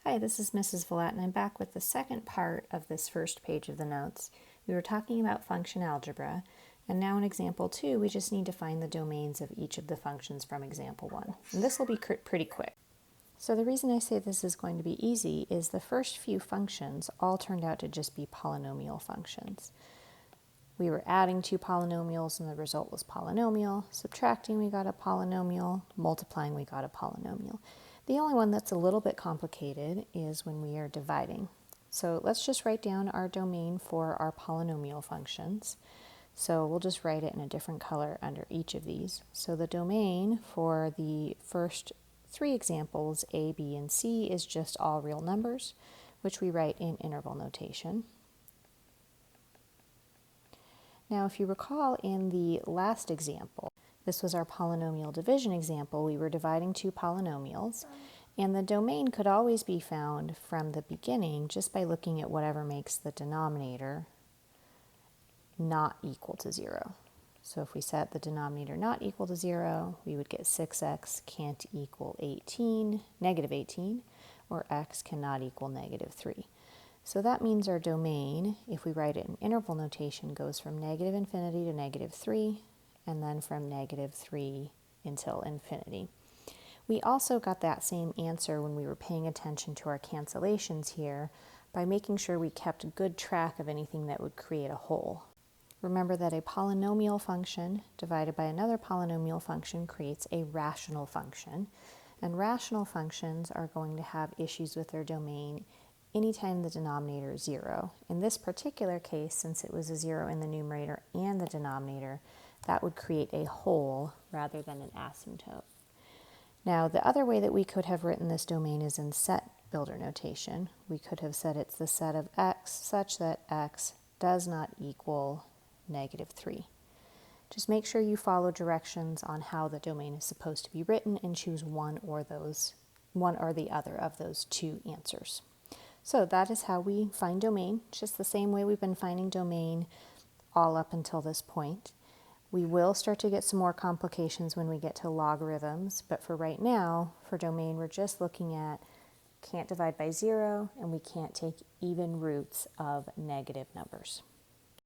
Hi, this is Mrs. Villette, and I'm back with the second part of this first page of the notes. We were talking about function algebra, and now in example 2, we just need to find the domains of each of the functions from example 1. And this will be pretty quick. So the reason I say this is going to be easy is the first few functions all turned out to just be polynomial functions. We were adding two polynomials and the result was polynomial. Subtracting, we got a polynomial. Multiplying, we got a polynomial. The only one that's a little bit complicated is when we are dividing. So let's just write down our domain for our polynomial functions. So we'll just write it in a different color under each of these. So the domain for the first three examples, A, B, and C, is just all real numbers, which we write in interval notation. Now, if you recall in the last example, this was our polynomial division example. We were dividing two polynomials, and the domain could always be found from the beginning just by looking at whatever makes the denominator not equal to 0. So if we set the denominator not equal to 0, we would get 6x can't equal 18, negative 18, or x cannot equal negative 3. So that means our domain, if we write it in interval notation, goes from negative infinity to negative 3, and then from negative 3 until infinity. We also got that same answer when we were paying attention to our cancellations here by making sure we kept good track of anything that would create a hole. Remember that a polynomial function divided by another polynomial function creates a rational function, and rational functions are going to have issues with their domain anytime the denominator is 0. In this particular case, since it was a 0 in the numerator and the denominator, that would create a hole rather than an asymptote. Now, the other way that we could have written this domain is in set builder notation. We could have said it's the set of x such that x does not equal negative 3. Just make sure you follow directions on how the domain is supposed to be written and choose one or the other of those two answers. So that is how we find domain, just the same way we've been finding domain all up until this point. We will start to get some more complications when we get to logarithms, but for right now, for domain, we're just looking at can't divide by 0, and we can't take even roots of negative numbers.